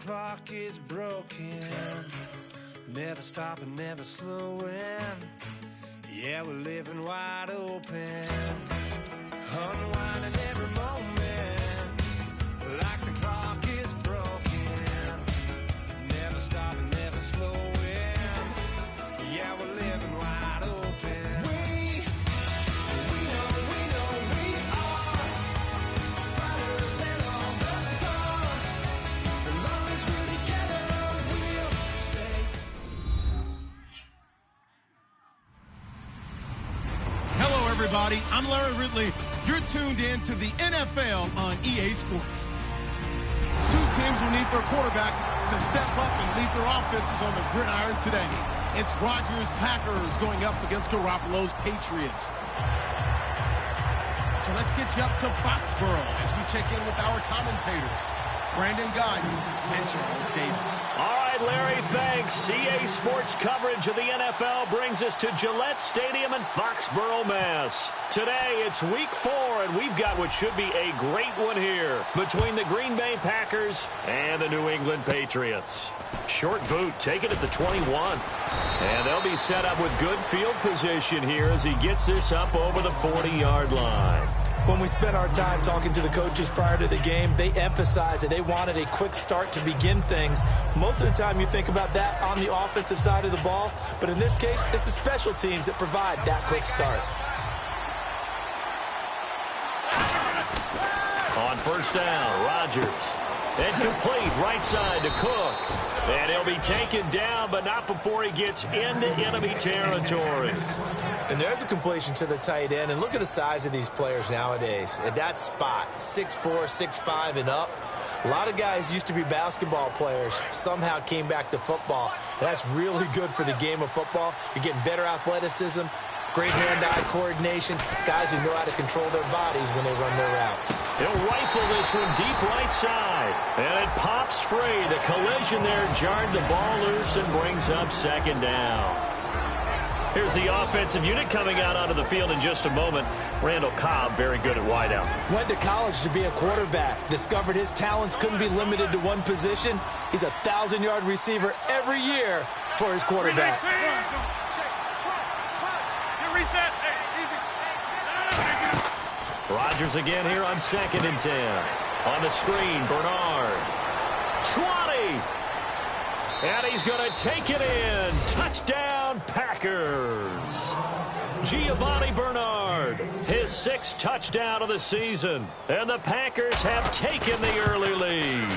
clock is broken, never stopping, never slowing. Yeah, we're living wide open, unwinding every moment, like the clock is broken, never stopping, never slowing. Yeah, we're living wide open. Everybody, I'm Larry Ridley. You're tuned in to the NFL on EA Sports. Two teams will need their quarterbacks to step up and lead their offenses on the gridiron today. It's Rodgers' Packers going up against Garoppolo's Patriots. So let's get you up to Foxborough as we check in with our commentators, Brandon Guyton and Charles Davis. All right, Larry, thanks. EA Sports coverage of the NFL brings us to Gillette Stadium in Foxborough, Mass. Today, it's Week 4, and we've got what should be a great one here between the Green Bay Packers and the New England Patriots. Short boot, taken at the 21. And they'll be set up with good field position here as he gets this up over the 40-yard line. When we spent our time talking to the coaches prior to the game, they emphasized that they wanted a quick start to begin things. Most of the time you think about that on the offensive side of the ball, but in this case, it's the special teams that provide that quick start. On first down, Rodgers. And complete right side to Cook. And he'll be taken down, but not before he gets into enemy territory. And there's a completion to the tight end. And look at the size of these players nowadays. At that spot, 6'4", 6'5", and up. A lot of guys used to be basketball players, somehow came back to football. And that's really good for the game of football. You're getting better athleticism, great hand-eye coordination, guys who know how to control their bodies when they run their routes. He'll rifle this one deep right side. And it pops free. The collision there jarred the ball loose and brings up second down. Here's the offensive unit coming out onto the field in just a moment. Randall Cobb, very good at wideout. Went to college to be a quarterback. Discovered his talents couldn't be limited to one position. He's a 1,000-yard receiver every year for his quarterback. Rodgers again here on 2nd and 10. On the screen, Bernard. 20. And he's going to take it in. Touchdown, Packers. Giovanni Bernard, his 6th touchdown of the season. And the Packers have taken the early lead.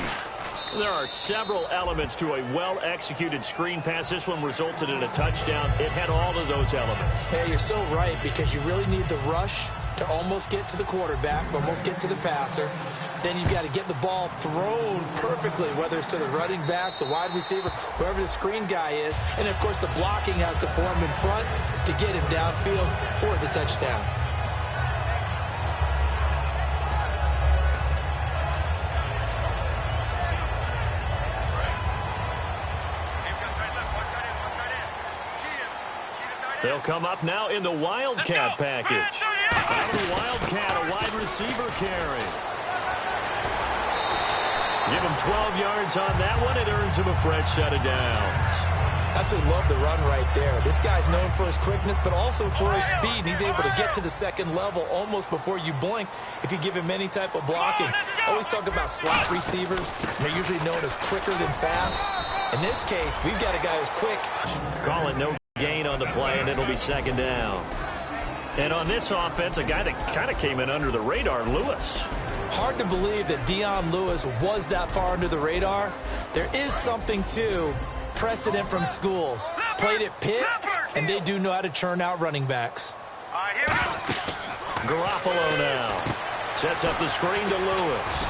There are several elements to a well-executed screen pass. This one resulted in a touchdown. It had all of those elements. Hey, you're so right, because you really need the rush to almost get to the quarterback, almost get to the passer. Then you've got to get the ball thrown perfectly, whether it's to the running back, the wide receiver, whoever the screen guy is. And, of course, the blocking has to form in front to get him downfield for the touchdown. They'll come up now in the Wildcat package. Out of the Wildcat, a wide receiver carry. Give him 12 yards on that one. It earns him a fresh set of downs. Absolutely love the run right there. This guy's known for his quickness, but also for his speed. And he's able to get to the second level almost before you blink if you give him any type of blocking. Always talk about slot receivers. They're usually known as quicker than fast. In this case, we've got a guy who's quick. Call it no gain on the play, and it'll be second down. And on this offense, a guy that kind of came in under the radar, Lewis. Hard to believe that Dion Lewis was that far under the radar. There is something to precedent from schools. Played at Pitt, and they do know how to churn out running backs. Garoppolo now. Sets up the screen to Lewis.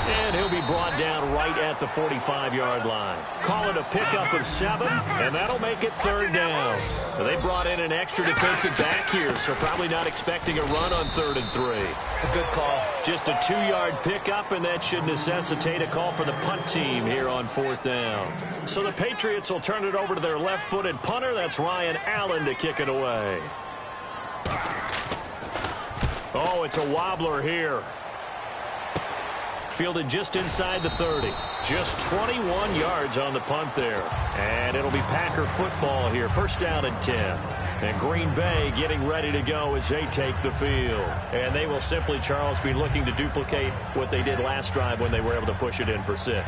And he'll be brought down right at the 45-yard line. Call it a pickup of 7, and that'll make it third down. They brought in an extra defensive back here, so probably not expecting a run on 3rd and 3. A good call. Just a 2-yard pickup, and that should necessitate a call for the punt team here on 4th down. So the Patriots will turn it over to their left-footed punter. That's Ryan Allen to kick it away. Oh, it's a wobbler here. Fielded just inside the 30. Just 21 yards on the punt there. And it'll be Packer football here. First down and 10. And Green Bay getting ready to go as they take the field. And they will simply, Charles, be looking to duplicate what they did last drive when they were able to push it in for 6.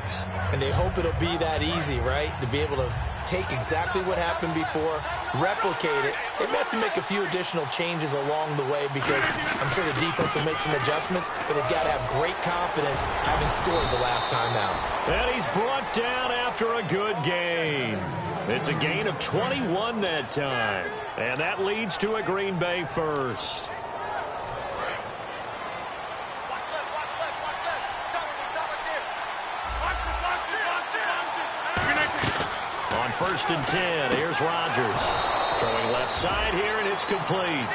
And they hope it'll be that easy, right? To be able to take exactly what happened before, replicate it. They may have to make a few additional changes along the way because I'm sure the defense will make some adjustments, but they've got to have great confidence having scored the last time out. And he's brought down after a good gain. It's a gain of 21 that time. And that leads to a Green Bay first. On first and 10, here's Rodgers. Throwing left side here, and it's complete.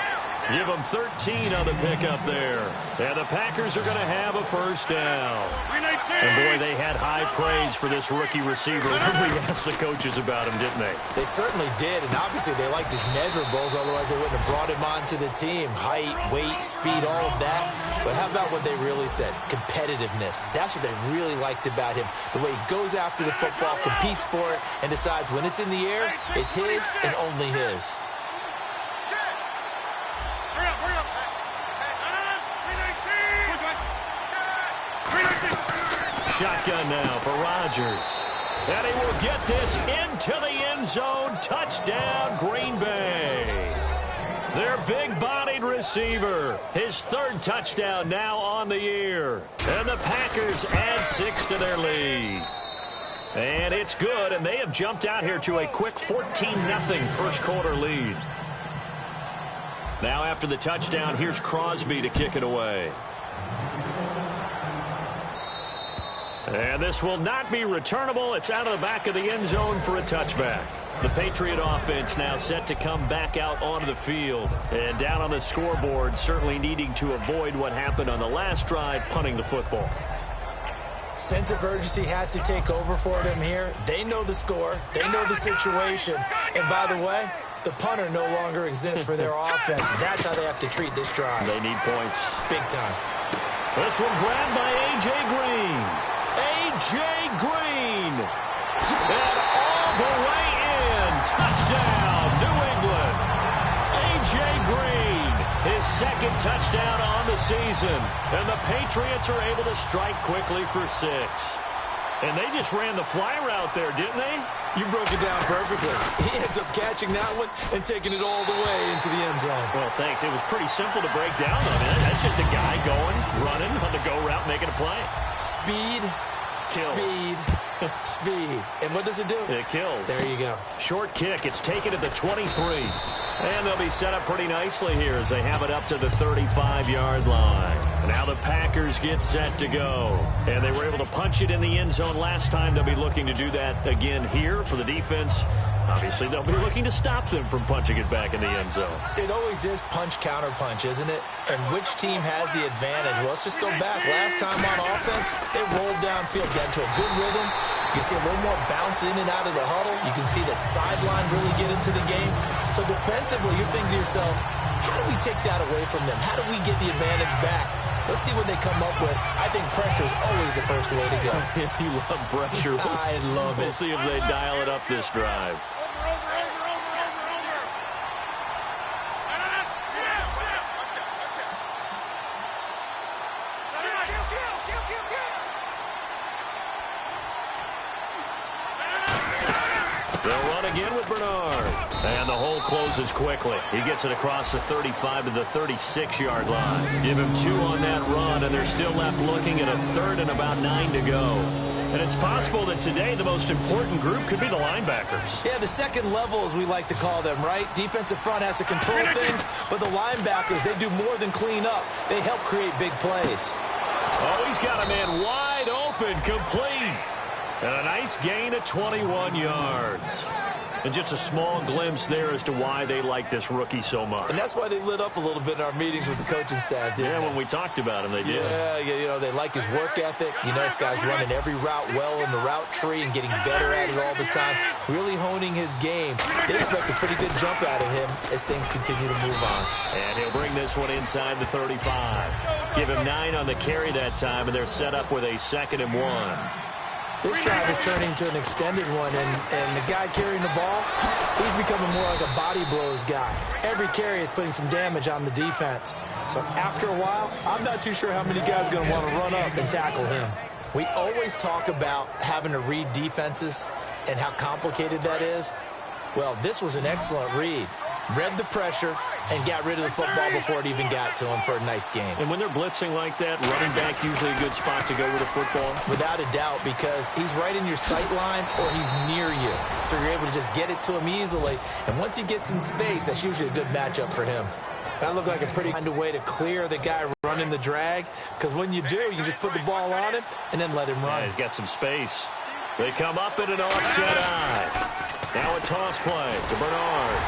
Give them 13 on the pickup there. And the Packers are going to have a first down. And, boy, they had high praise for this rookie receiver when we asked the coaches about him, didn't they? They certainly did, and obviously they liked his measurables, otherwise they wouldn't have brought him onto the team. Height, weight, speed, all of that. But how about what they really said? Competitiveness. That's what they really liked about him. The way he goes after the football, competes for it, and decides when it's in the air, it's his and only his. Shotgun now for Rodgers. And he will get this into the end zone. Touchdown, Green Bay. Their big-bodied receiver. His third touchdown now on the year. And the Packers add 6 to their lead. And it's good, and they have jumped out here to a quick 14-0 first quarter lead. Now after the touchdown, here's Crosby to kick it away. And this will not be returnable. It's out of the back of the end zone for a touchback. The Patriot offense now set to come back out onto the field. And down on the scoreboard, certainly needing to avoid what happened on the last drive, punting the football. Sense of urgency has to take over for them here. They know the score. They know the situation. And by the way, the punter no longer exists for their offense. That's how they have to treat this drive. They need points. Big time. This one grabbed by A.J. Green. A.J. Green. And all the way in. Touchdown, New England. A.J. Green, his second touchdown on the season. And the Patriots are able to strike quickly for 6. And they just ran the fly route there, didn't they? You broke it down perfectly. He ends up catching that one and taking it all the way into the end zone. Well, thanks. It was pretty simple to break down on it. That's just a guy going, running on the go route, making a play. Speed, kills. Speed, speed. And what does it do? It kills. There you go. Short kick. It's taken at the 23. And they'll be set up pretty nicely here as they have it up to the 35-yard line. Now the Packers get set to go. And they were able to punch it in the end zone last time. They'll be looking to do that again here for the defense. Obviously, they'll be looking to stop them from punching it back in the end zone. It always is punch-counter-punch, isn't it? And which team has the advantage? Well, let's just go back. Last time on offense, they rolled downfield, got into a good rhythm. You can see a little more bounce in and out of the huddle. You can see the sideline really get into the game. So defensively, you're thinking to yourself, how do we take that away from them? How do we get the advantage back? Let's see what they come up with. I think pressure is always the first way to go. You love pressure. I love it. We'll see if they dial it up this drive. They'll run again with Bernard. And the hole closes quickly. He gets it across the 35 to the 36-yard line. Give him 2 on that run, and they're still left looking at a third and about 9 to go. And it's possible that today the most important group could be the linebackers. Yeah, the second level, as we like to call them, right? Defensive front has to control things, but the linebackers, they do more than clean up. They help create big plays. Oh, he's got a man wide open, complete. And a nice gain of 21 yards. And just a small glimpse there as to why they like this rookie so much. And that's why they lit up a little bit in our meetings with the coaching staff, didn't they? When we talked about him, they did. Yeah, you know, they like his work ethic. You know, this guy's running every route well in the route tree and getting better at it all the time, really honing his game. They expect a pretty good jump out of him as things continue to move on. And he'll bring this one inside the 35. Give him 9 on the carry that time, and they're set up with a 2nd and 1. This drive is turning into an extended one, and the guy carrying the ball, he's becoming more like a body blows guy. Every carry is putting some damage on the defense. So after a while, I'm not too sure how many guys are going to want to run up and tackle him. We always talk about having to read defenses and how complicated that is. Well, this was an excellent read. Read the pressure and got rid of the football before it even got to him for a nice game. And when they're blitzing like that, running back usually a good spot to go with a football? Without a doubt, because he's right in your sight line or he's near you. So you're able to just get it to him easily. And once he gets in space, that's usually a good matchup for him. That looked like a pretty kind of way to clear the guy running the drag. Because when you do, you just put the ball on him and then let him run. Yeah, he's got some space. They come up in an offset eye. Now a toss play to Bernard.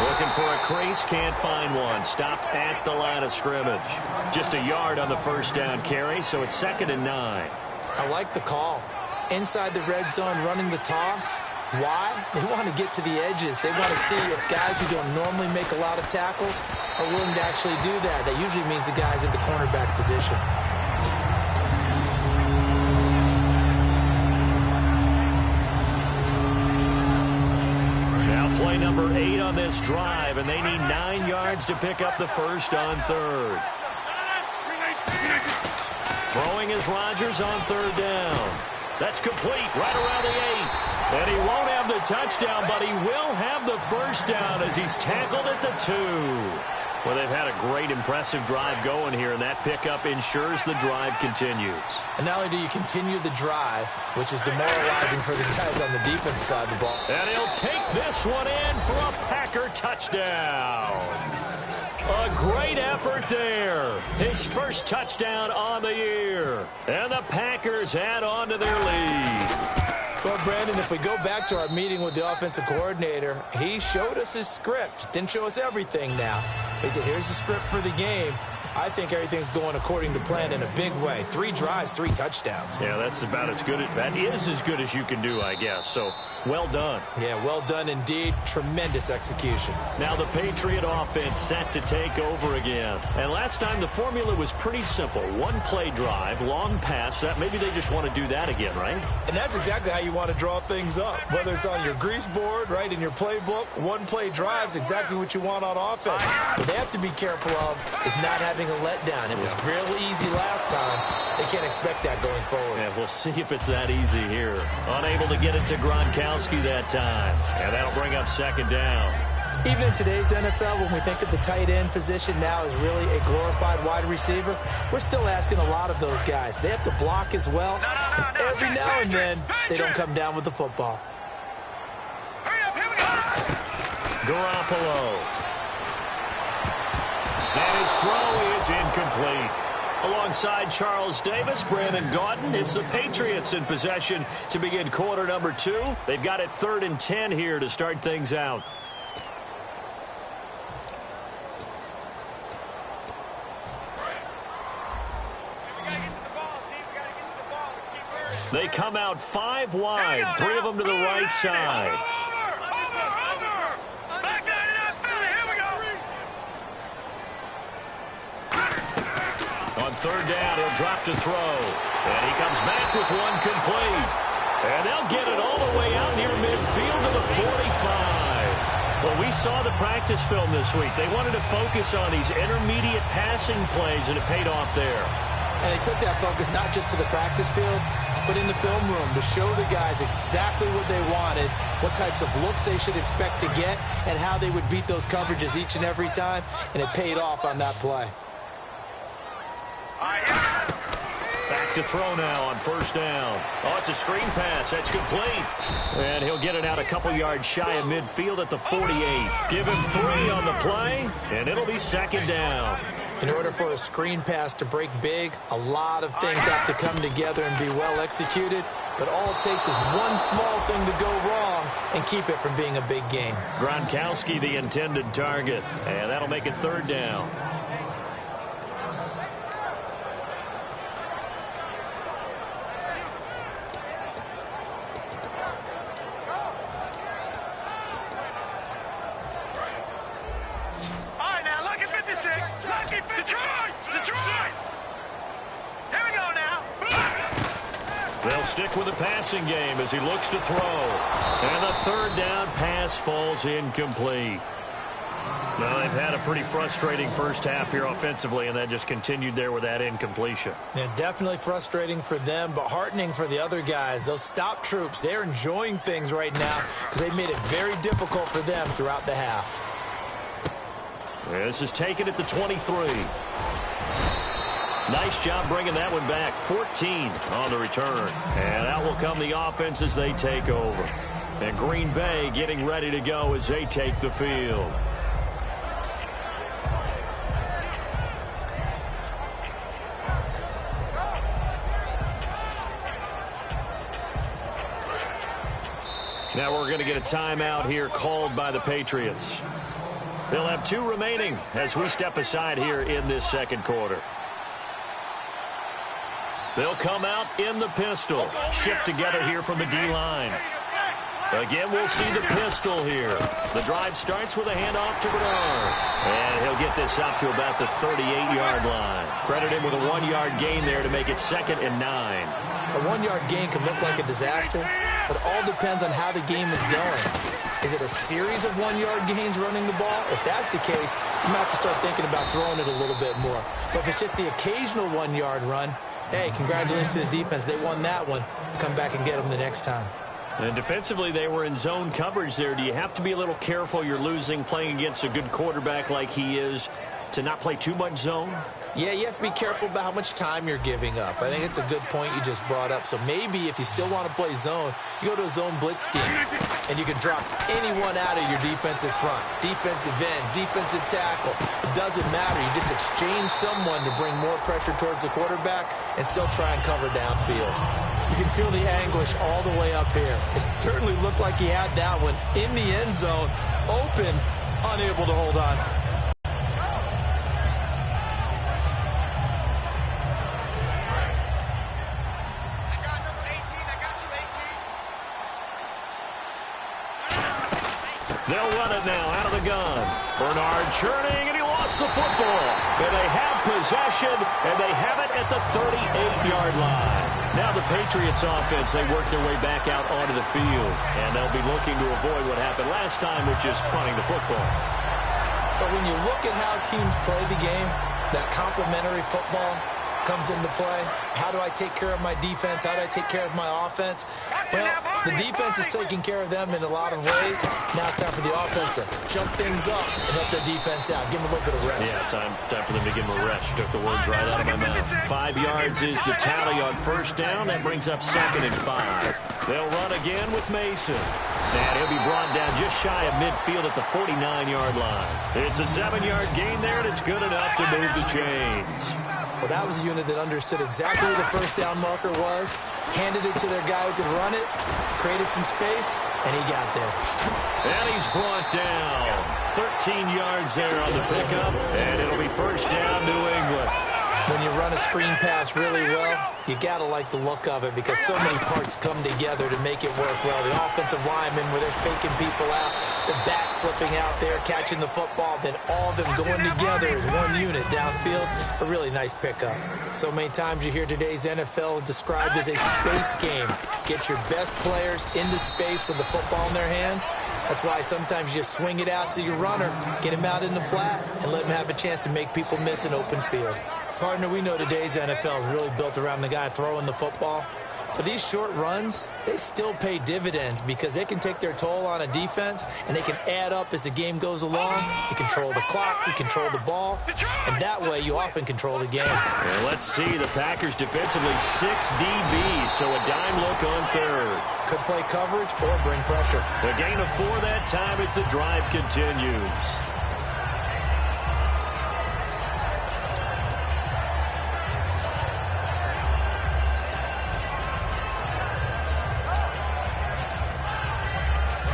Looking for a crease, can't find one. Stopped at the line of scrimmage. Just a yard on the first down carry, so it's 2nd and 9. I like the call. Inside the red zone, running the toss. Why? They want to get to the edges. They want to see if guys who don't normally make a lot of tackles are willing to actually do that. That usually means the guy's in the cornerback position. Play number 8 on this drive, and they need 9 yards to pick up the first on 3rd. Throwing is Rodgers on 3rd down. That's complete right around the 8. And he won't have the touchdown, but he will have the first down as he's tackled at the 2. Well, they've had a great, impressive drive going here, and that pickup ensures the drive continues. And not only do you continue the drive, which is demoralizing for the guys on the defense side of the ball. And he'll take this one in for a Packer touchdown. A great effort there. His first touchdown on the year. And the Packers add on to their lead. Well, Brandon, if we go back to our meeting with the offensive coordinator, he showed us his script. Didn't show us everything now. He said, here's the script for the game. I think everything's going according to plan in a big way. 3 drives, 3 touchdowns. Yeah, that's about as good. That is as good as you can do, I guess. So, well done. Yeah, well done indeed. Tremendous execution. Now the Patriot offense set to take over again. And last time the formula was pretty simple. 1-play drive, long pass. That maybe they just want to do that again, right? And that's exactly how you want to draw things up. Whether it's on your grease board, right, in your playbook, 1-play drive is exactly what you want on offense. What they have to be careful of is not having a letdown. It was real easy last time. They can't expect that going forward. Yeah, we'll see if it's that easy here. Unable to get it to Gronkowski that time. And that'll bring up 2nd down. Even in today's NFL, when we think of the tight end position now as really a glorified wide receiver, we're still asking a lot of those guys. They have to block as well. And every now and then, they don't come down with the football. Garoppolo. And his throw is incomplete. Alongside Charles Davis, Brandon Gaudin, it's the Patriots in possession to begin quarter number 2. They've got it 3rd and 10 here to start things out. They come out 5 wide, 3 of them to the right side. On 3rd down, he'll drop to throw. And he comes back with one complete. And they'll get it all the way out near midfield to the 45. Well, we saw the practice film this week. They wanted to focus on these intermediate passing plays, and it paid off there. And they took that focus not just to the practice field, but in the film room to show the guys exactly what they wanted, what types of looks they should expect to get, and how they would beat those coverages each and every time. And it paid off on that play. Back to throw now on 1st down. Oh, it's a screen pass. That's complete. And he'll get it out a couple yards shy of midfield at the 48. Give him 3 on the play, and it'll be 2nd down. In order for a screen pass to break big, a lot of things have to come together and be well executed. But all it takes is one small thing to go wrong and keep it from being a big game. Gronkowski, the intended target. And that'll make it 3rd down. stick with the passing game as he looks to throw. And the third down pass falls incomplete. Now, they've had a pretty frustrating first half here offensively, and that just continued there with that incompletion. Yeah, definitely frustrating for them, but heartening for the other guys. Those stop troops, they're enjoying things right now because they've made it very difficult for them throughout the half. This is taken at the 23. Nice job bringing that one back. 14 on the return. And out will come the offense as they take over. And Green Bay getting ready to go as they take the field. Now we're going to get a timeout here called by the Patriots. They'll have 2 remaining as we step aside here in this second quarter. They'll come out in the pistol. Shift together here from the D-line. Again, we'll see the pistol here. The drive starts with a handoff to Bernard. And he'll get this up to about the 38-yard line. Credit him with a 1-yard gain there to make it 2nd and 9. A 1-yard gain can look like a disaster, but it all depends on how the game is going. Is it a series of 1-yard gains running the ball? If that's the case, you might have to start thinking about throwing it a little bit more. But if it's just the occasional 1-yard run, hey, congratulations to the defense. They won that one. Come back and get them the next time. And defensively, they were in zone coverage there. Do you have to be a little careful? You're losing playing against a good quarterback like he is to not play too much zone? Yeah, you have to be careful about how much time you're giving up. I think it's a good point you just brought up. So maybe if you still want to play zone, you go to a zone blitz scheme, and you can drop anyone out of your defensive front, defensive end, defensive tackle. It doesn't matter. You just exchange someone to bring more pressure towards the quarterback and still try and cover downfield. You can feel the anguish all the way up here. It certainly looked like he had that one in the end zone, open, unable to hold on. They'll run it now out of the gun. Bernard churning, and he lost the football. And they have possession, and they have it at the 38-yard line. Now the Patriots offense, they work their way back out onto the field. And they'll be looking to avoid what happened last time, which is punting the football. But when you look at how teams play the game, that complementary football comes into play. How do I take care of my defense? How do I take care of my offense? Well, the defense is taking care of them in a lot of ways. Now it's time for the offense to jump things up and help their defense out. Give them a little bit of rest. Yeah, it's time for them to give them a rest. Took the words right out of my mouth. 5 yards is the tally on first down. That brings up 2nd and 5. They'll run again with Mason. And he'll be brought down just shy of midfield at the 49-yard line. It's a 7-yard gain there, and it's good enough to move the chains. Well, that was a unit that understood exactly where the first down marker was, handed it to their guy who could run it, created some space, and he got there. And he's brought down. 13 yards there on the pickup, and it'll be first down, New England. When you run a screen pass really well, you got to like the look of it because so many parts come together to make it work well. The offensive linemen, where they're faking people out, the back slipping out there, catching the football, then all of them going together as one unit downfield. A really nice pickup. So many times you hear today's NFL described as a space game. Get your best players into space with the football in their hands. That's why sometimes you just swing it out to your runner, get him out in the flat, and let him have a chance to make people miss an open field. Partner, we know today's NFL is really built around the guy throwing the football. But these short runs, they still pay dividends because they can take their toll on a defense, and they can add up as the game goes along. You control the clock, you control the ball, and that way you often control the game. Well, let's see. The Packers defensively 6 DBs, so a dime look on third. Could play coverage or bring pressure. A gain of 4 that time as the drive continues.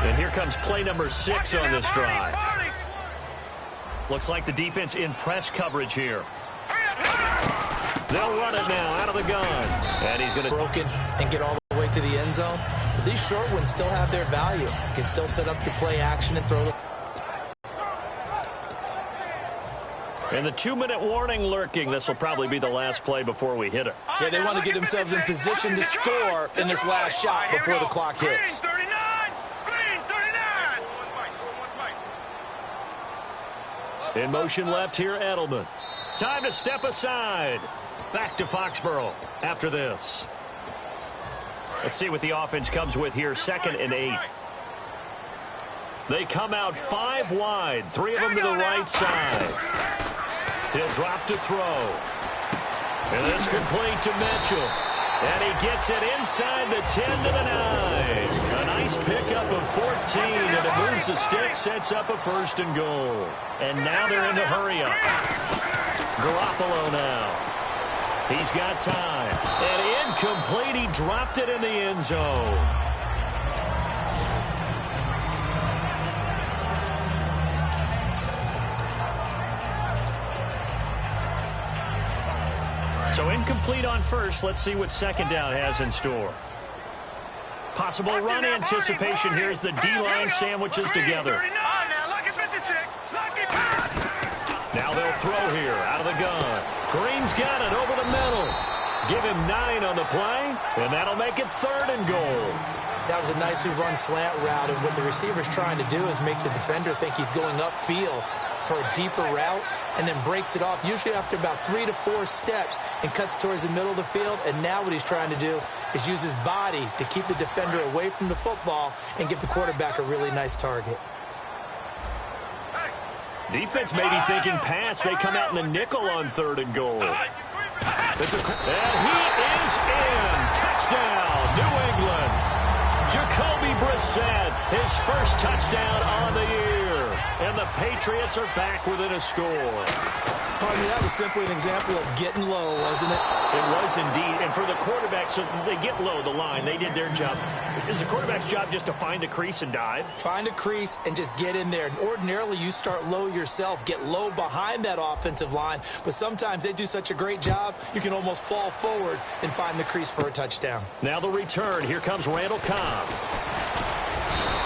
And here comes play number 6 on this drive. Looks like the defense in press coverage here. They'll run it now out of the gun. And he's going to broken and get all the way to the end zone. But these short ones still have their value. You can still set up your play action and throw the... And the 2-minute warning lurking. This will probably be the last play before we hit it. Yeah, they want to get themselves in position to score in this last shot before the clock hits. In motion left here, Edelman. Time to step aside. Back to Foxborough after this. Let's see what the offense comes with here. 2nd and 8. They come out 5 wide. 3 of them to the right side. He'll drop to throw. And this complete to Mitchell. And he gets it inside the 10 to the 9. A nice pickup of 14, and it moves the stick, sets up a 1st and goal. And now they're in a hurry-up. Garoppolo now. He's got time. And incomplete. He dropped it in the end zone. So incomplete on first. Let's see what 2nd down has in store. Possible run anticipation here as the D-line sandwiches together. Now they'll throw here out of the gun. Green's got it over the middle. Give him 9 on the play, and that'll make it 3rd and goal. That was a nicely run slant route, and what the receiver's trying to do is make the defender think he's going upfield for a deeper route, and then breaks it off, usually after about 3 to 4 steps, and cuts towards the middle of the field. And now what he's trying to do is use his body to keep the defender away from the football and give the quarterback a really nice target. Defense may be thinking pass. They come out in the nickel on 3rd and goal. And he is in. Touchdown, New England. Jacoby Brissett, his first touchdown on the year. And the Patriots are back within a score. I mean, that was simply an example of getting low, wasn't it? It was indeed. And for the quarterback, so they get low the line. They did their job. Is the quarterback's job just to find a crease and dive? Find a crease and just get in there. Ordinarily, you start low yourself, get low behind that offensive line. But sometimes they do such a great job, you can almost fall forward and find the crease for a touchdown. Now the return. Here comes Randall Cobb.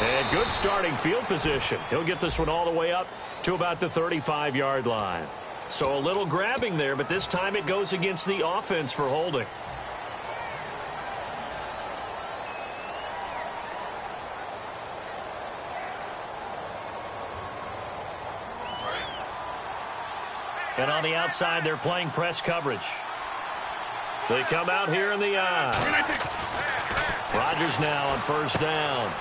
And good starting field position. He'll get this one all the way up to about the 35-yard line. So a little grabbing there, but this time it goes against the offense for holding. And on the outside, they're playing press coverage. They come out here in the eye. Rodgers now on 1st down.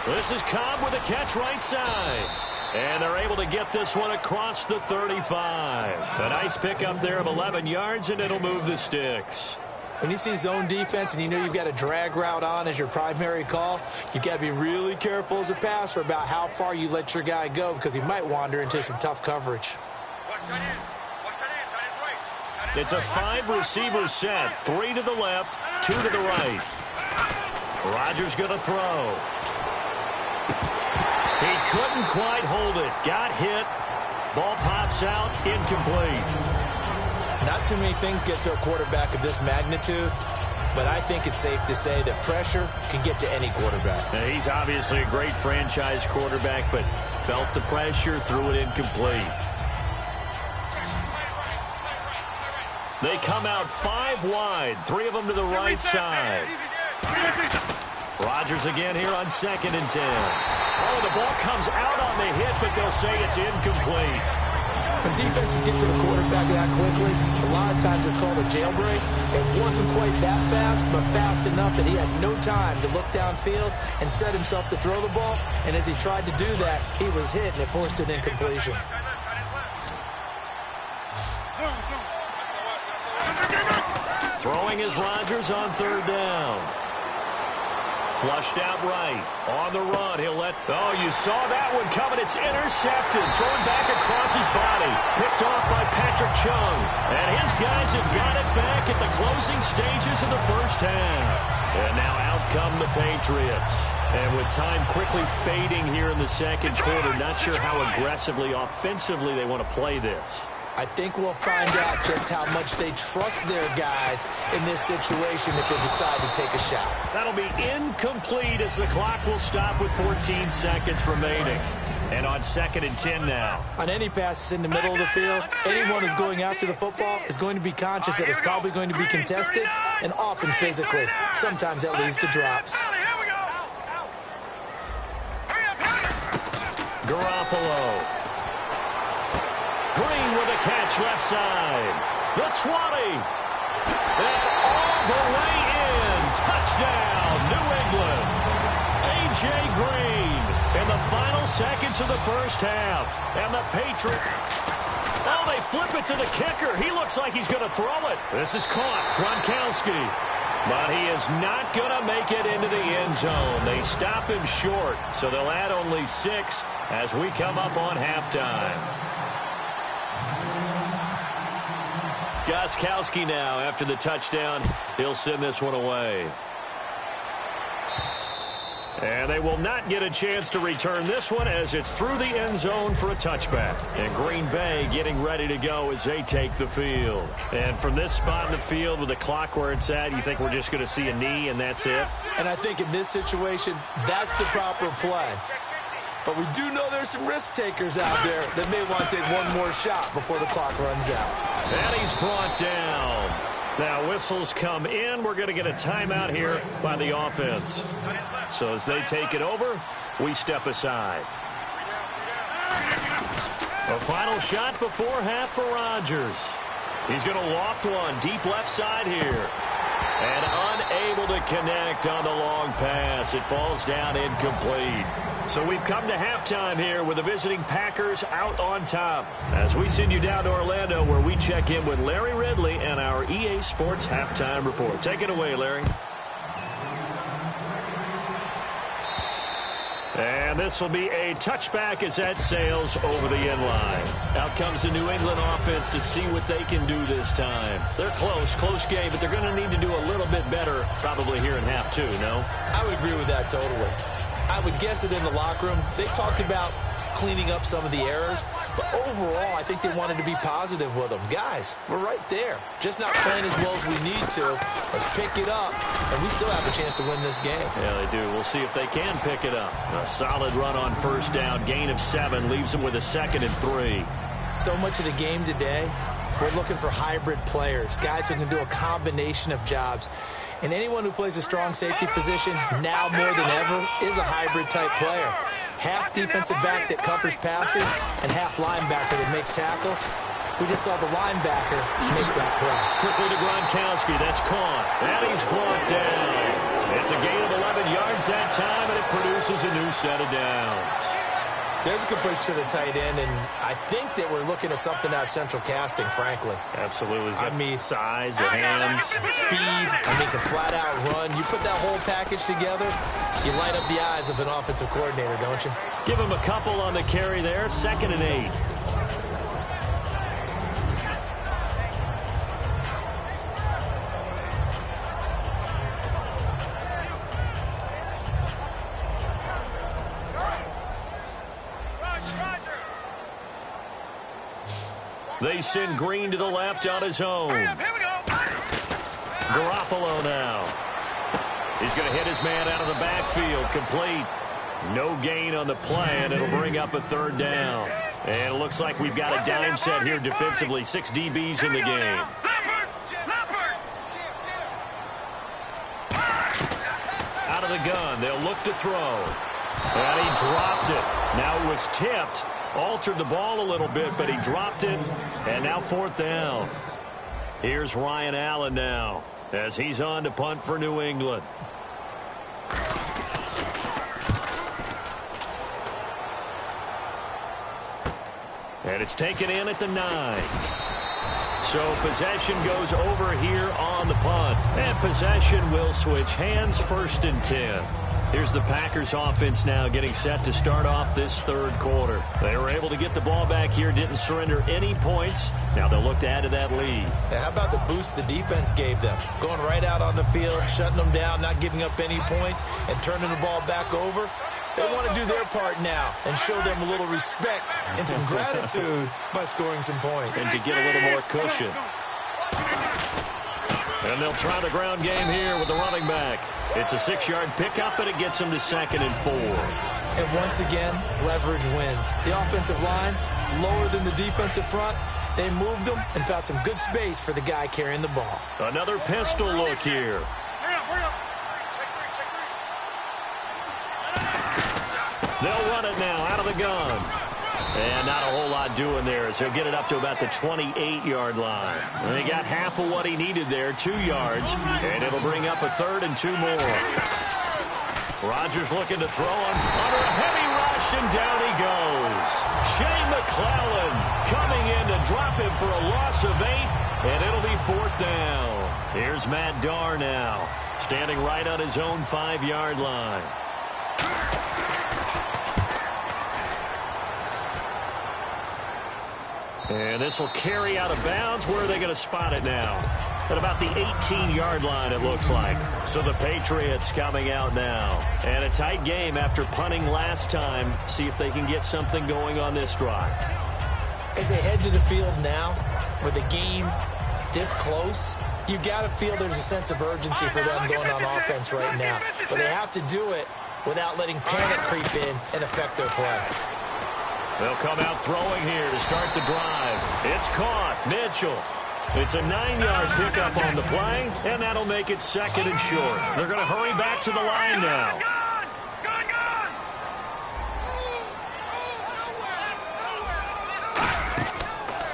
This is Cobb with a catch right side. And they're able to get this one across the 35. A nice pickup there of 11 yards, and it'll move the sticks. When you see zone defense and you know you've got a drag route on as your primary call, you've got to be really careful as a passer about how far you let your guy go, because he might wander into some tough coverage. It's a 5-receiver set. 3 to the left, 2 to the right. Rodgers going to throw. He couldn't quite hold it. Got hit. Ball pops out. Incomplete. Not too many things get to a quarterback of this magnitude, but I think it's safe to say that pressure can get to any quarterback. Now, he's obviously a great franchise quarterback, but felt the pressure, threw it incomplete. They come out 5 wide. 3 of them to the right side. Rodgers again here on 2nd and 10. Oh, the ball comes out on the hit, but they'll say it's incomplete. When defenses get to the quarterback that quickly, a lot of times it's called a jailbreak. It wasn't quite that fast, but fast enough that he had no time to look downfield and set himself to throw the ball. And as he tried to do that, he was hit, and it forced an incompletion. Throwing is Rodgers on 3rd down. Flushed out right. On the run, he'll let... Oh, you saw that one coming. It's intercepted. Thrown back across his body. Picked off by Patrick Chung. And his guys have got it back at the closing stages of the first half. And now out come the Patriots. And with time quickly fading here in the second quarter, not sure how aggressively, offensively they want to play this. I think we'll find out just how much they trust their guys in this situation if they decide to take a shot. That'll be incomplete as the clock will stop with 14 seconds remaining. And on 2nd and 10 now. On any passes in the middle of the field, anyone who's going after the football is going to be conscious that it's probably going to be contested and often physically. Sometimes that leads to drops. Garoppolo. Green with a catch left side. The 20. And all the way in. Touchdown, New England. A.J. Green in the final seconds of the first half. And the Patriots. Oh, they flip it to the kicker. He looks like he's going to throw it. This is caught. Gronkowski. But he is not going to make it into the end zone. They stop him short, so they'll add only 6 as we come up on halftime. Gronkowski now after the touchdown. He'll send this one away. And they will not get a chance to return this one as it's through the end zone for a touchback. And Green Bay getting ready to go as they take the field. And from this spot in the field with the clock where it's at, you think we're just going to see a knee and that's it? And I think in this situation, that's the proper play. But we do know there's some risk takers out there that may want to take one more shot before the clock runs out. And he's brought down. Now whistles come in. We're going to get a timeout here by the offense. So as they take it over, we step aside. A final shot before half for Rodgers. He's going to loft one deep left side here. And unable to connect on the long pass. It falls down incomplete. So we've come to halftime here with the visiting Packers out on top. As we send you down to Orlando where we check in with Larry Ridley and our EA Sports Halftime Report. Take it away, Larry. And this will be a touchback as that sails over the end line. Out comes the New England offense to see what they can do this time. They're close game, but they're going to need to do a little bit better probably here in half 2, no? I would agree with that totally. I would guess it in the locker room. They talked about cleaning up some of the errors, but overall, I think they wanted to be positive with them. Guys, we're right there. Just not playing as well as we need to. Let's pick it up, and we still have a chance to win this game. Yeah, they do. We'll see if they can pick it up. A solid run on first down. Gain of 7 leaves them with a 2nd and 3. So much of the game today, we're looking for hybrid players, guys who can do a combination of jobs. And anyone who plays a strong safety position, now more than ever, is a hybrid-type player. Half defensive back that covers passes and half linebacker that makes tackles. We just saw the linebacker make that play. Quickly to Gronkowski. That's caught. And he's brought down. It's a gain of 11 yards that time, and it produces a new set of downs. There's a completion to the tight end, and I think that we're looking at something out of central casting, frankly. Absolutely. I mean, size, the hands, speed. I mean, the flat-out run. You put that whole package together, you light up the eyes of an offensive coordinator, don't you? Give him a couple on the carry there. 2nd and 8. They send Green to the left on his own. Garoppolo now. He's going to hit his man out of the backfield. Complete. No gain on the play, and it'll bring up a 3rd down. And it looks like we've got a dime set here defensively. 6 DBs in the game. Out of the gun. They'll look to throw. And he dropped it. Now it was tipped. Altered the ball a little bit, but he dropped it. And now 4th down. Here's Ryan Allen now as he's on to punt for New England. And it's taken in at the 9. So possession goes over here on the punt. And possession will switch hands. 1st and 10. Here's the Packers offense now getting set to start off this 3rd quarter. They were able to get the ball back here, didn't surrender any points. Now they'll look to add to that lead. How about the boost the defense gave them? Going right out on the field, shutting them down, not giving up any points, and turning the ball back over. They want to do their part now and show them a little respect and some gratitude by scoring some points. And to get a little more cushion. And they'll try the ground game here with the running back. It's a 6-yard pickup, and it gets them to 2nd and 4. And once again, leverage wins. The offensive line, lower than the defensive front. They moved them and found some good space for the guy carrying the ball. Another pistol look here. They'll run it now out of the gun. And not a whole lot doing there as he'll get it up to about the 28-yard line. And he got half of what he needed there, 2 yards. And it'll bring up a 3rd and 2 more. Rodgers looking to throw him under a heavy rush, and down he goes. Shane McClellan coming in to drop him for a loss of 8, and it'll be 4th down. Here's Matt Darr now, standing right on his own 5-yard line. And this will carry out of bounds. Where are they going to spot it now? At about the 18-yard line, it looks like. So the Patriots coming out now. And a tight game after punting last time. See if they can get something going on this drive. As they head to the field now, with the game this close, you've got to feel there's a sense of urgency for them going on offense right now. But they have to do it without letting panic creep in and affect their play. They'll come out throwing here to start the drive. It's caught. Mitchell. It's a 9-yard pickup on the play, and that'll make it 2nd and short. They're going to hurry back to the line now.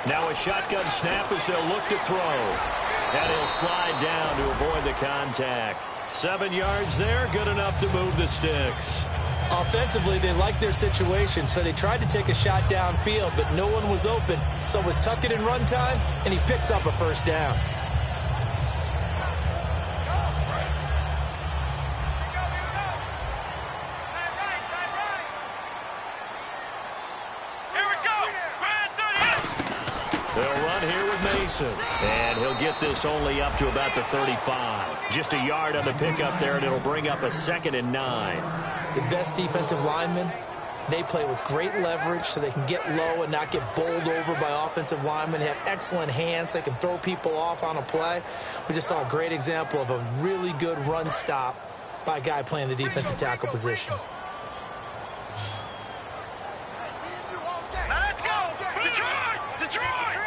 Now a shotgun snap as they'll look to throw. And he'll slide down to avoid the contact. 7 yards there, good enough to move the sticks. Offensively, they liked their situation, so they tried to take a shot downfield, but no one was open. So it was tuck it in run time, and he picks up a 1st down. They'll run here with Mason. And he'll get this only up to about the 35. Just a yard on the pickup there, and it'll bring up a 2nd and 9. The best defensive linemen, they play with great leverage so they can get low and not get bowled over by offensive linemen. They have excellent hands. They can throw people off on a play. We just saw a great example of a really good run stop by a guy playing the defensive tackle position. Let's go! Detroit! Detroit!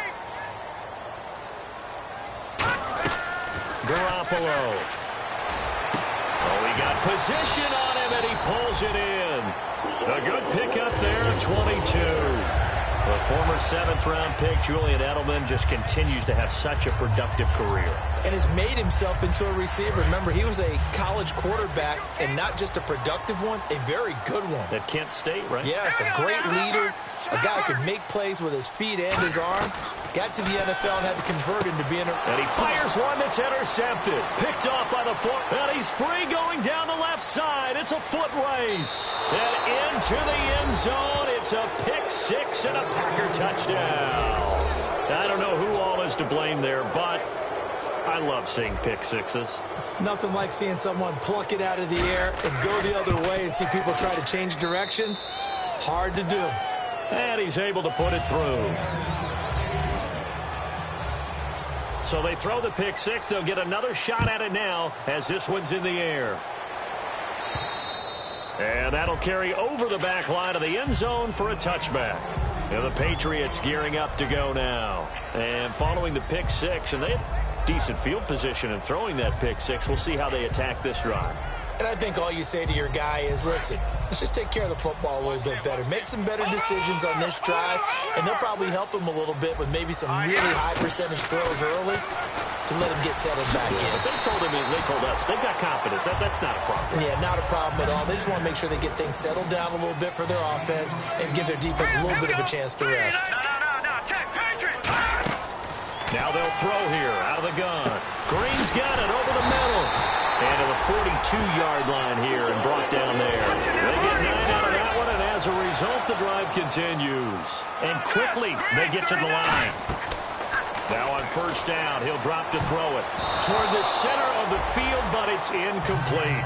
Garoppolo. Oh, he got position on him, and he pulls it in. A good pickup there, 22. The former 7th-round pick, Julian Edelman, just continues to have such a productive career. And has made himself into a receiver. Remember, he was a college quarterback, and not just a productive one, a very good one. At Kent State, right? Yes, a great leader, a guy who could make plays with his feet and his arm. Got to the NFL and had to convert into being a... And he fires one that's intercepted. Picked off by the foot. And he's free going down the left side. It's a foot race. And into the end zone. It's a pick-6 and a Packer touchdown. I don't know who all is to blame there, but I love seeing pick-6s. Nothing like seeing someone pluck it out of the air and go the other way and see people try to change directions. Hard to do. And he's able to put it through. So they throw the pick-6. They'll get another shot at it now as this one's in the air. And that'll carry over the back line of the end zone for a touchback. And the Patriots gearing up to go now. And following the pick-6, and they have decent field position in throwing that pick-6. We'll see how they attack this drive. And I think all you say to your guy is, listen, let's just take care of the football a little bit better. Make some better decisions on this drive, and they'll probably help him a little bit with maybe some really high percentage throws early to let him get settled back in. They told us they've got confidence. That's not a problem. Yeah, not a problem at all. They just want to make sure they get things settled down a little bit for their offense and give their defense a little bit of a chance to rest. Now they'll throw here out of the gun. Green's got it over the middle. And to the 42-yard line here and brought down there. They get 9 out of that one, and as a result, the drive continues. And quickly, they get to the line. Now on 1st down, he'll drop to throw it toward the center of the field, but it's incomplete.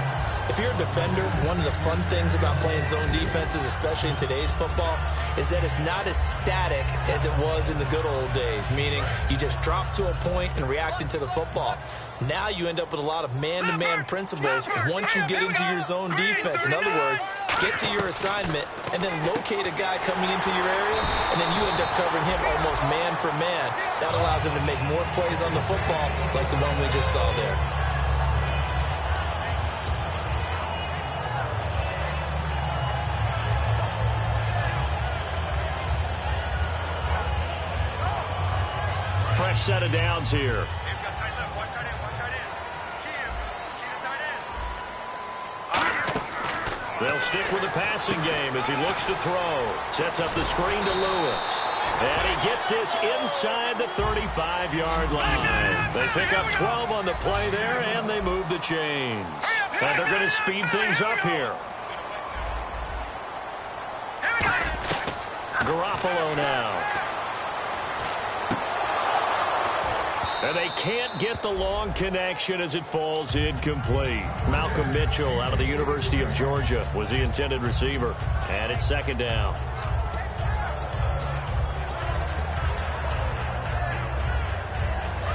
If you're a defender, one of the fun things about playing zone defenses, especially in today's football, is that it's not as static as it was in the good old days, meaning you just drop to a point and reacted to the football. Now you end up with a lot of man-to-man principles once you get into your zone defense. In other words, get to your assignment, and then locate a guy coming into your area, and then you end up covering him almost man for man. That allows him to make more plays on the football like the one we just saw there. Fresh set of downs here. They'll stick with the passing game as he looks to throw. Sets up the screen to Lewis. And he gets this inside the 35-yard line. They pick up 12 on the play there, and they move the chains. And they're going to speed things up here. Garoppolo now. And they can't get the long connection as it falls incomplete. Malcolm Mitchell out of the University of Georgia was the intended receiver. And it's second down.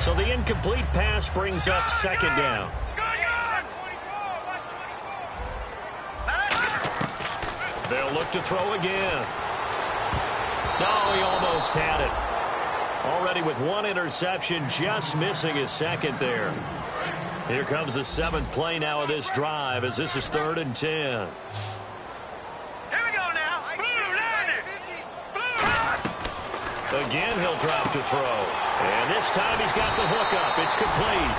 So the incomplete pass brings up second down. They'll look to throw again. No, he almost had it. Already with one interception, just missing his second there. Here comes the seventh play now of this drive as this is 3rd and 10. Here we go now. Again, he'll drop to throw. And this time he's got the hook up. It's complete.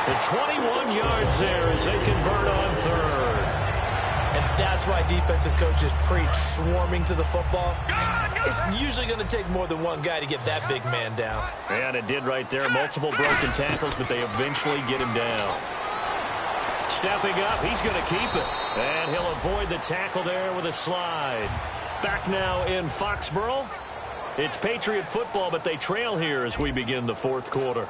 The 21 yards there as they convert on 3rd. And that's why defensive coaches preach swarming to the football. It's usually going to take more than one guy to get that big man down. And it did right there. Multiple broken tackles, but they eventually get him down. Stepping up, he's going to keep it. And he'll avoid the tackle there with a slide. Back now in Foxborough. It's Patriot football, but they trail here as we begin the 4th quarter.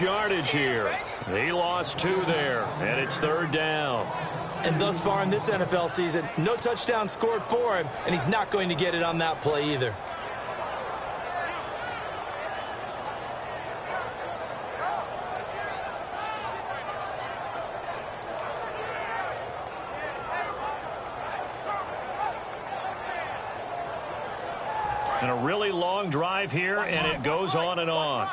Yardage here. He lost 2 there, and it's 3rd down. And thus far in this NFL season, no touchdown scored for him, and he's not going to get it on that play either. And a really long drive here, and it goes on and on.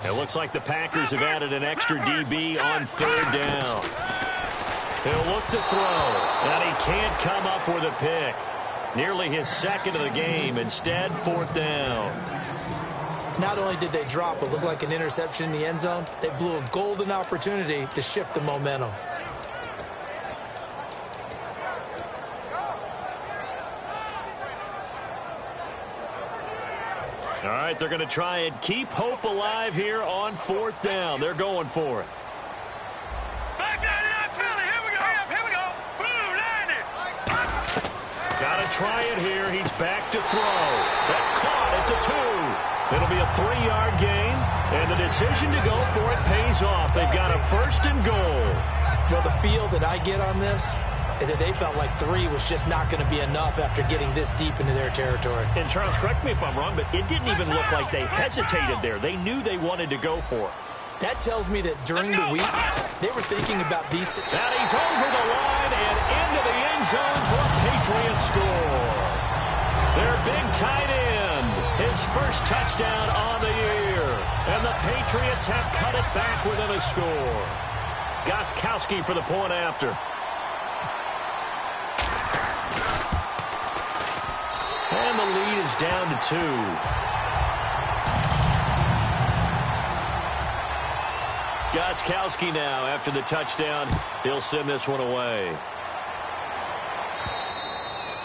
It looks like the Packers have added an extra DB on 3rd down. He'll look to throw, and he can't come up with a pick. Nearly his second of the game. Instead, 4th down. Not only did they drop what looked like an interception in the end zone, they blew a golden opportunity to shift the momentum. All right, they're going to try and keep hope alive here on 4th down. They're going for it. Got to try it here. He's back to throw. That's caught at the 2. It'll be a 3-yard gain, and the decision to go for it pays off. They've got a 1st and goal. Well, the feel that I get on this is that they felt like 3 was just not going to be enough after getting this deep into their territory. And Charles, correct me if I'm wrong, but it didn't even look like they hesitated there. They knew they wanted to go for it. That tells me that during the week, they were thinking about these. And he's over the line and into the end zone for a Patriot score. Their big tight end, his first touchdown on the year. And the Patriots have cut it back within a score. Gostkowski for the point after. And the lead is down to 2. Gostkowski now, after the touchdown, he'll send this one away.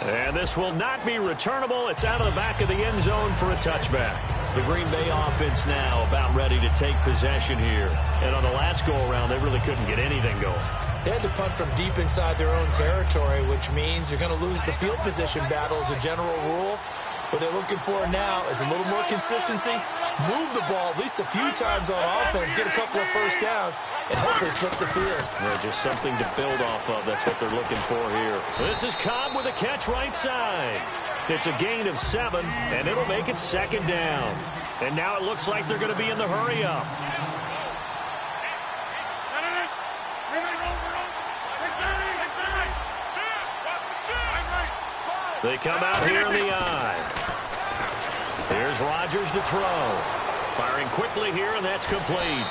And this will not be returnable. It's out of the back of the end zone for a touchback. The Green Bay offense now about ready to take possession here. And on the last go-around, they really couldn't get anything going. They had to punt from deep inside their own territory, which means you're going to lose the field position battle as a general rule. What they're looking for now is a little more consistency, move the ball at least a few times on offense, get a couple of first downs, and hopefully flip the field. Well, just something to build off of. That's what they're looking for here. This is Cobb with a catch right side. It's a gain of 7, and it'll make it 2nd down. And now it looks like they're going to be in the hurry-up. They come out here in the eye. Here's Rodgers to throw. Firing quickly here, and that's complete.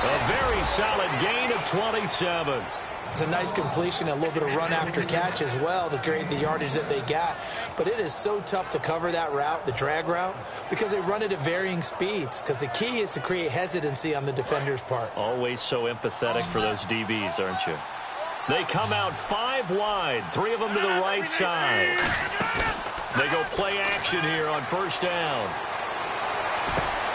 A very solid gain of 27. It's a nice completion, a little bit of run after catch as well to create the yardage that they got. But it is so tough to cover that route, the drag route, because they run it at varying speeds. Because the key is to create hesitancy on the defender's part. Always so empathetic for those DBs, aren't you? They come out 5 wide, 3 of them to the right side. They go play action here on 1st down.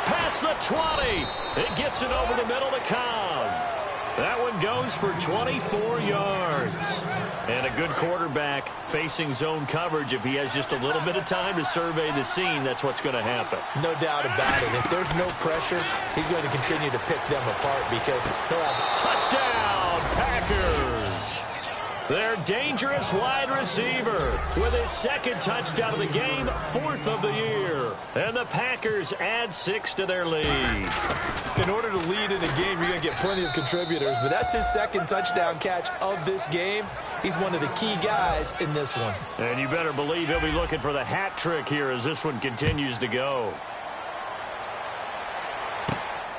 Past the 20. It gets it over the middle to Cobb. That one goes for 24 yards. And a good quarterback facing zone coverage. If he has just a little bit of time to survey the scene, that's what's going to happen. No doubt about it. If there's no pressure, he's going to continue to pick them apart because he'll have touchdown, Packers. Their dangerous wide receiver with his 2nd touchdown of the game, 4th of the year. And the Packers add 6 to their lead. In order to lead in a game, you're going to get plenty of contributors, but that's his 2nd touchdown catch of this game. He's one of the key guys in this one. And you better believe he'll be looking for the hat trick here as this one continues to go.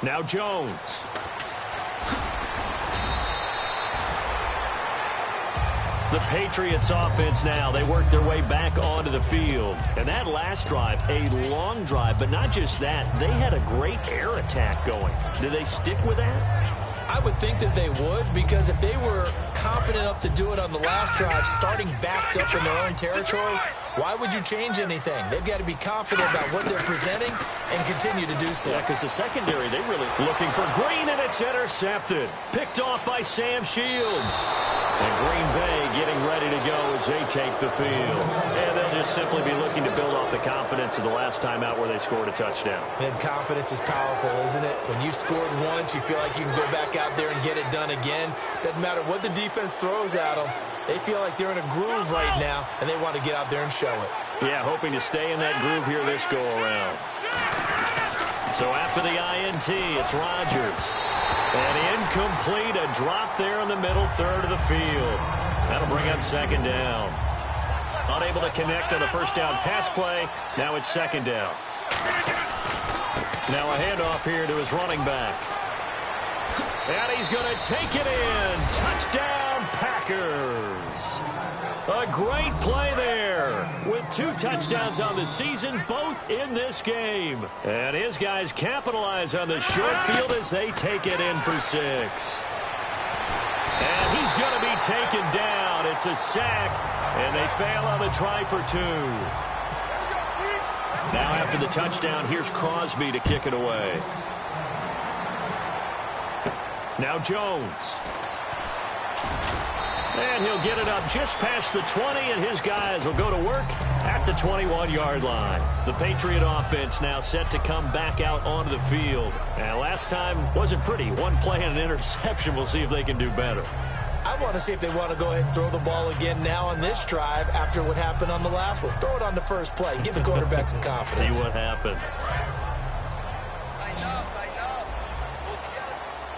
Now Jones. The Patriots offense now, they work their way back onto the field. And that last drive, a long drive, but not just that, they had a great air attack going. Do they stick with that? I would think that they would, because if they were confident enough to do it on the last drive, starting backed up in their own territory, why would you change anything? They've got to be confident about what they're presenting and continue to do so. Yeah, because the secondary, they really looking for Green, and it's intercepted. Picked off by Sam Shields. And Green Bay getting ready to go as they take the field. And they'll just simply be looking to build off the confidence of the last time out where they scored a touchdown. And confidence is powerful, isn't it? When you've scored once, you feel like you can go back out there and get it done again. Doesn't matter what the defense throws at them. They feel like they're in a groove right now, and they want to get out there and show it. Yeah, hoping to stay in that groove here this go-around. So after the INT, it's Rodgers. And incomplete, a drop there in the middle third of the field. That'll bring up 2nd down. Unable to connect on the 1st down pass play. Now it's 2nd down. Now a handoff here to his running back. And he's going to take it in. Touchdown, Packers. A great play there with 2 touchdowns on the season, both in this game. And his guys capitalize on the short field as they take it in for 6. And he's going to be taken down. It's a sack, and they fail on the try for 2. Now after the touchdown, here's Crosby to kick it away. Now Jones. And he'll get it up just past the 20, and his guys will go to work at the 21-yard line. The Patriot offense now set to come back out onto the field. And last time wasn't pretty. One play and an interception. We'll see if they can do better. I want to see if they want to go ahead and throw the ball again now on this drive after what happened on the last one. Throw it on the first play. Give the quarterback some confidence. See what happens.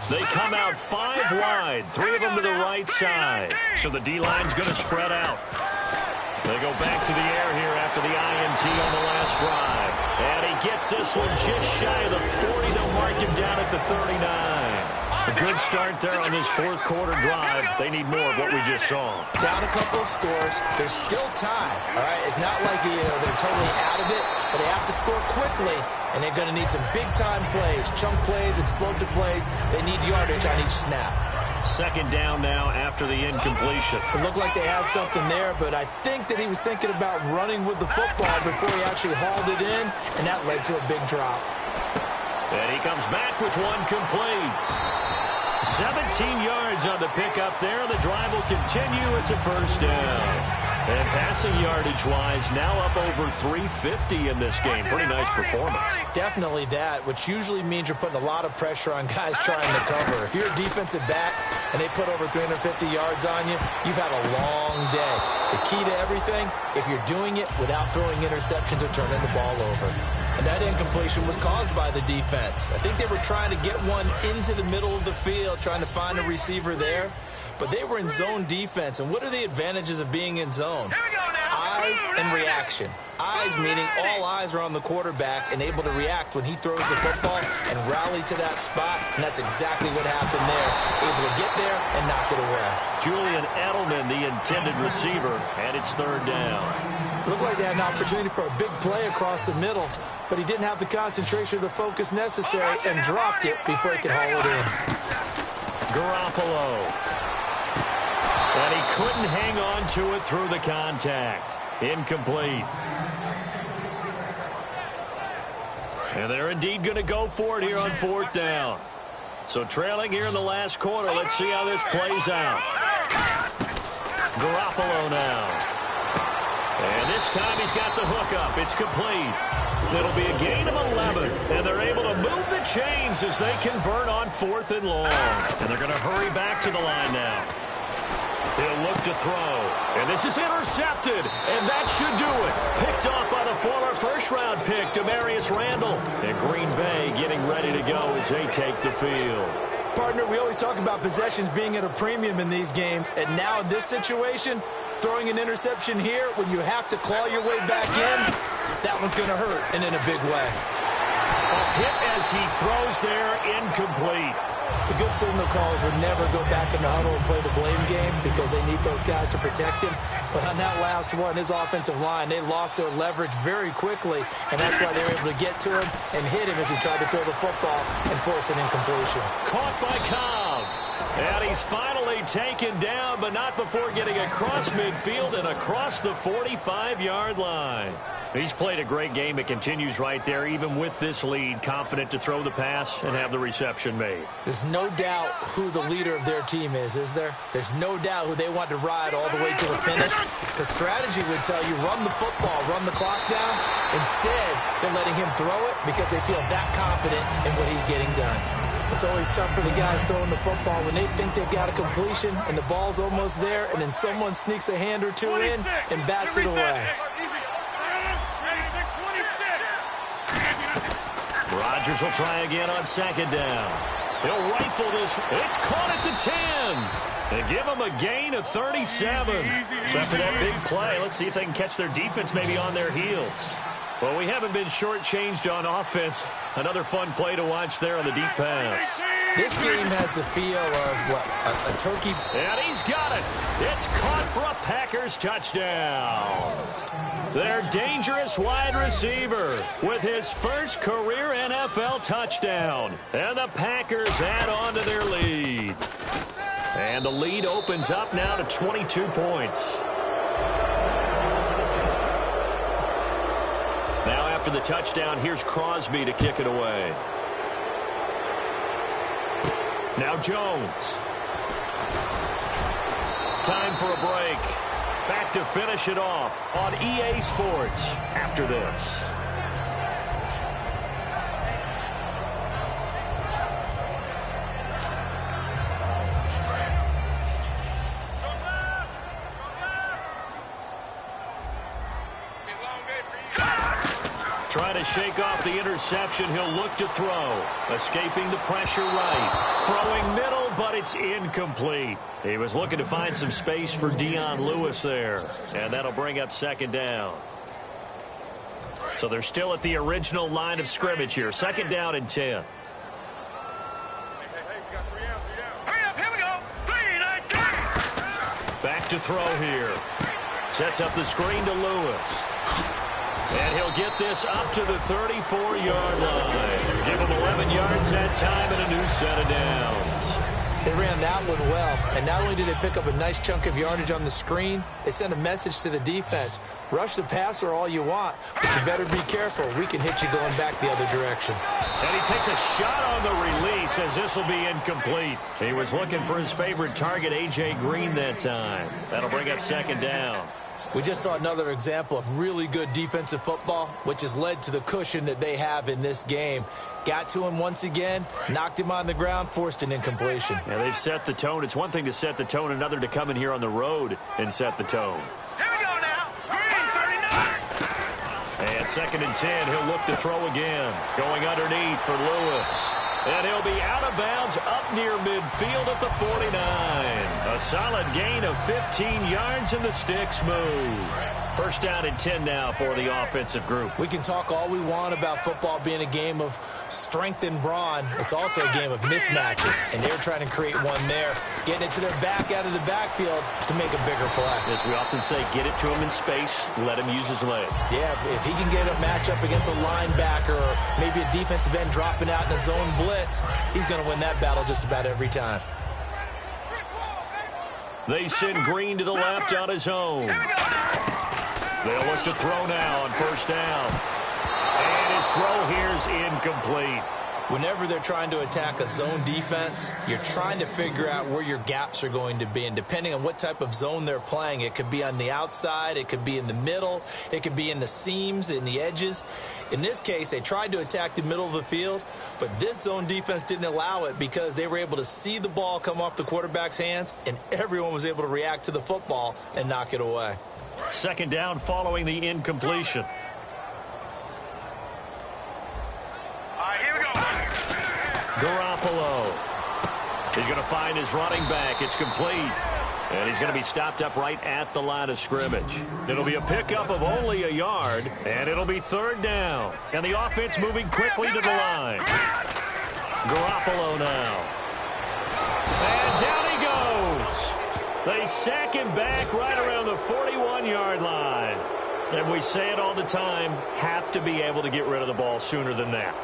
They come out 5 wide, 3 of them to the right side. So the D-line's going to spread out. They go back to the air here after the INT on the last drive. And he gets this one just shy of the 40. They'll mark him down at the 39. A good start there on this 4th quarter drive. They need more of what we just saw. Down a couple of scores. There's still time. All right, it's not like they're totally out of it, but they have to score quickly, and they're going to need some big-time plays, chunk plays, explosive plays. They need yardage on each snap. 2nd down now after the incompletion. It looked like they had something there, but I think that he was thinking about running with the football before he actually hauled it in, and that led to a big drop. And he comes back with one complete. 17 yards on the pickup there. The drive will continue. It's a 1st down. And passing yardage-wise, now up over 350 in this game. Pretty nice performance. Definitely that, which usually means you're putting a lot of pressure on guys trying to cover. If you're a defensive back and they put over 350 yards on you, you've had a long day. The key to everything, if you're doing it without throwing interceptions or turning the ball over. And that incompletion was caused by the defense. I think they were trying to get one into the middle of the field, trying to find a receiver there. But they were in zone defense. And what are the advantages of being in zone? Eyes and reaction. Eyes meaning all eyes are on the quarterback and able to react when he throws the football and rally to that spot. And that's exactly what happened there. Able to get there and knock it away. Julian Edelman, the intended receiver, and it's third down. Looked like they had an opportunity for a big play across the middle, but he didn't have the concentration or the focus necessary and dropped it before he could haul it in. Garoppolo. And he couldn't hang on to it through the contact. Incomplete. And they're indeed going to go for it here on fourth down. So trailing here in the last quarter. Let's see how this plays out. Garoppolo now. And this time he's got the hook up. It's complete. It'll be a gain of 11. And they're able to move the chains as they convert on fourth and long. And they're going to hurry back to the line now. He'll look to throw. And this is intercepted. And that should do it. Picked off by the former first-round pick, Demarius Randall. And Green Bay getting ready to go as they take the field. Partner, we always talk about possessions being at a premium in these games. And now in this situation, throwing an interception here when you have to claw your way back in, that one's going to hurt and in a big way. A hit as he throws there, incomplete. The good signal callers would never go back in the huddle and play the blame game because they need those guys to protect him. But on that last one, his offensive line, they lost their leverage very quickly, and that's why they were able to get to him and hit him as he tried to throw the football and force an incompletion. Caught by Cobb. And he's finally taken down, but not before getting across midfield and across the 45-yard line. He's played a great game. It continues right there, even with this lead, confident to throw the pass and have the reception made. There's no doubt who the leader of their team is there? There's no doubt who they want to ride all the way to the finish. The strategy would tell you run the football, run the clock down. Instead, they're letting him throw it because they feel that confident in what he's getting done. It's always tough for the guys throwing the football when they think they've got a completion and the ball's almost there, and then someone sneaks a hand or two in and bats it away. Rodgers will try again on second down. He'll rifle this. It's caught at the 10. And give them a gain of 37. So after that big play, let's see if they can catch their defense maybe on their heels. Well, we haven't been shortchanged on offense. Another fun play to watch there on the deep pass. This game has the feel of, what, a turkey. And he's got it. It's caught for a Packers touchdown. Their dangerous wide receiver with his first career NFL touchdown. And the Packers add on to their lead. And the lead opens up now to 22 points. Now after the touchdown, here's Crosby to kick it away. Now Jones. Time for a break. Back to finish it off on EA Sports after this. Trying to shake off the interception. He'll look to throw. Escaping the pressure right. Throwing middle, but it's incomplete. He was looking to find some space for Dion Lewis there. And that'll bring up second down. So they're still at the original line of scrimmage here. Second down and 10. Back to throw here. Sets up the screen to Lewis. And he'll get this up to the 34-yard line. Give him 11 yards that time and a new set of downs. They ran that one well, and not only did they pick up a nice chunk of yardage on the screen, they sent a message to the defense. Rush the passer all you want, but you better be careful. We can hit you going back the other direction. And he takes a shot on the release as this will be incomplete. He was looking for his favorite target, A.J. Green, that time. That'll bring up second down. We just saw another example of really good defensive football, which has led to the cushion that they have in this game. Got to him once again, knocked him on the ground, forced an incompletion. Yeah, they've set the tone. It's one thing to set the tone, another to come in here on the road and set the tone. Here we go now. Green 39. And 2nd and 10, he'll look to throw again. Going underneath for Lewis. And he'll be out of bounds up near midfield at the 49. A solid gain of 15 yards and the sticks move. 1st down and 10 now for the offensive group. We can talk all we want about football being a game of strength and brawn. It's also a game of mismatches, and they're trying to create one there, getting it to their back out of the backfield to make a bigger play. As we often say, get it to him in space, let him use his leg. Yeah, if he can get a matchup against a linebacker or maybe a defensive end dropping out in a zone blitz, he's going to win that battle just about every time. They send Green to the left on his own. They'll look to throw now on 1st down. And his throw here is incomplete. Whenever they're trying to attack a zone defense, you're trying to figure out where your gaps are going to be. And depending on what type of zone they're playing, it could be on the outside, it could be in the middle, it could be in the seams, in the edges. In this case, they tried to attack the middle of the field, but this zone defense didn't allow it because they were able to see the ball come off the quarterback's hands, and everyone was able to react to the football and knock it away. 2nd down following the incompletion. Garoppolo. He's going to find his running back. It's complete. And he's going to be stopped up right at the line of scrimmage. It'll be a pickup of only a yard, and it'll be 3rd down. And the offense moving quickly to the line. Garoppolo now. And down he goes. They sack him back right around the 41-yard line. And we say it all the time, have to be able to get rid of the ball sooner than that.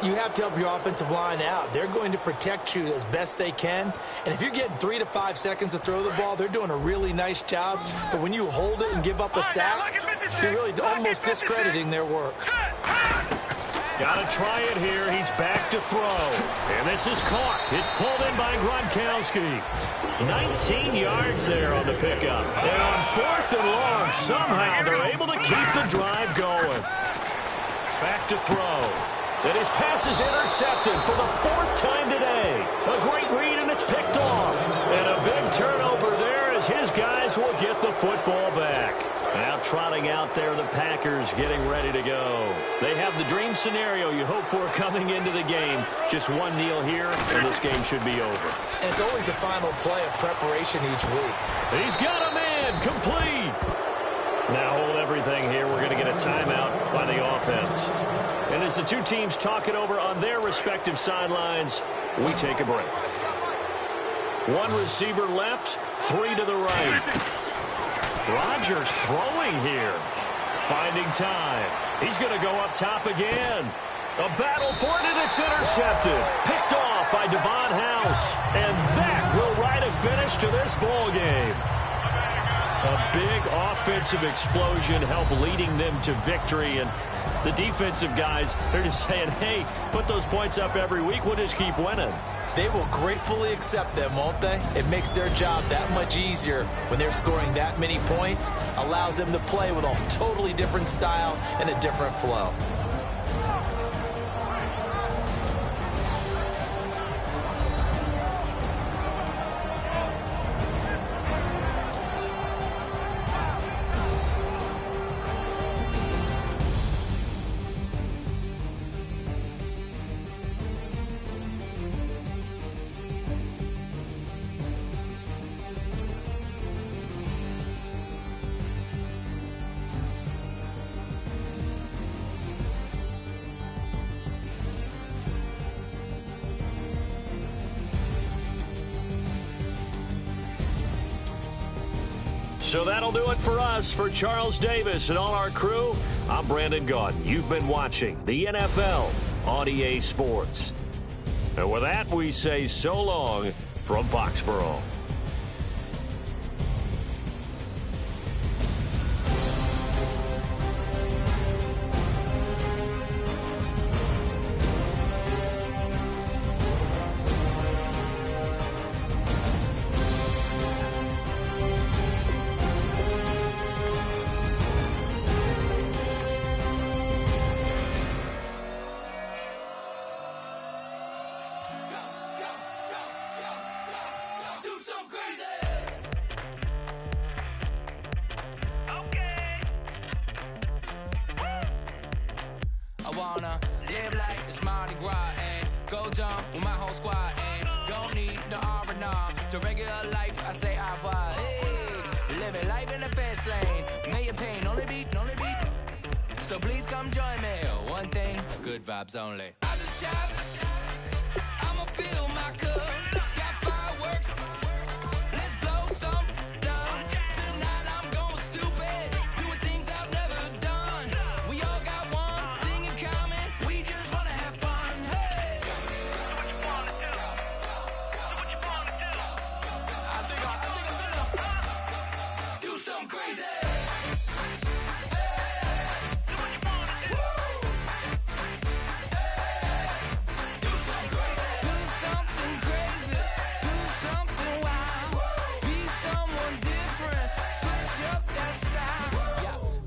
You have to help your offensive line out. They're going to protect you as best they can. And if you're getting 3 to 5 seconds to throw the ball, they're doing a really nice job. But when you hold it and give up a sack, you're really almost discrediting their work. Got to try it here. He's back to throw. And this is caught. It's pulled in by Gronkowski. 19 yards there on the pickup. And on 4th and long, somehow they're able to keep the drive going. Back to throw. And his pass is intercepted for the 4th time today. A great read, and it's picked off. And a big turnover there as his guys will get the football back. Now trotting out there, the Packers getting ready to go. They have the dream scenario you hope for coming into the game. Just one kneel here, and this game should be over. And it's always the final play of preparation each week. He's got a man, complete. Now hold everything here. We're going to get a timeout by the offense. And as the two teams talk it over on their respective sidelines, we take a break. 1 receiver left, 3 to the right. Rodgers throwing here. Finding time. He's going to go up top again. A battle for it, and it's intercepted. Picked off by Devon House. And that will write a finish to this ball game. A big offensive explosion helped leading them to victory. And the defensive guys, they're just saying, hey, put those points up every week. We'll just keep winning. They will gratefully accept them, won't they? It makes their job that much easier when they're scoring that many points. Allows them to play with a totally different style and a different flow. So that'll do it for us. For Charles Davis and all our crew, I'm Brandon Gaudin. You've been watching the NFL on EA Sports. And with that, we say so long from Foxborough. wanna live like it's Mardi Gras and go dumb with my whole squad and don't need the R&R to regular life. I say au revoir. Hey, living life in the fast lane. May your pain only beat. So please come join me. One thing, good vibes only. I just tapped. I'ma fill my cup. Got fireworks. Let's blow some love. Tonight I'm going stupid. Doing things I've never done. We all got one thing in common. We just wanna have fun. Hey. Do what you wanna do. I think I'm gonna do something crazy.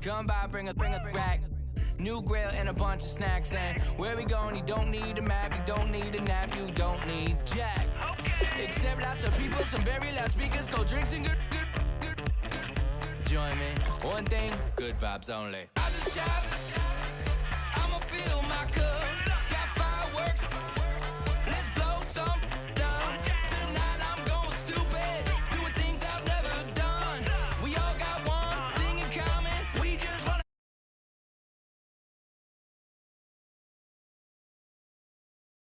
Come by, bring a rack. New grill and a bunch of snacks. And where we going, you don't need a map. You don't need a nap. You don't need jack. Except lots of people, some very loud speakers. Cold drinks and good. Join me. One thing, good vibes only. I just tapped. I'ma fill my cup.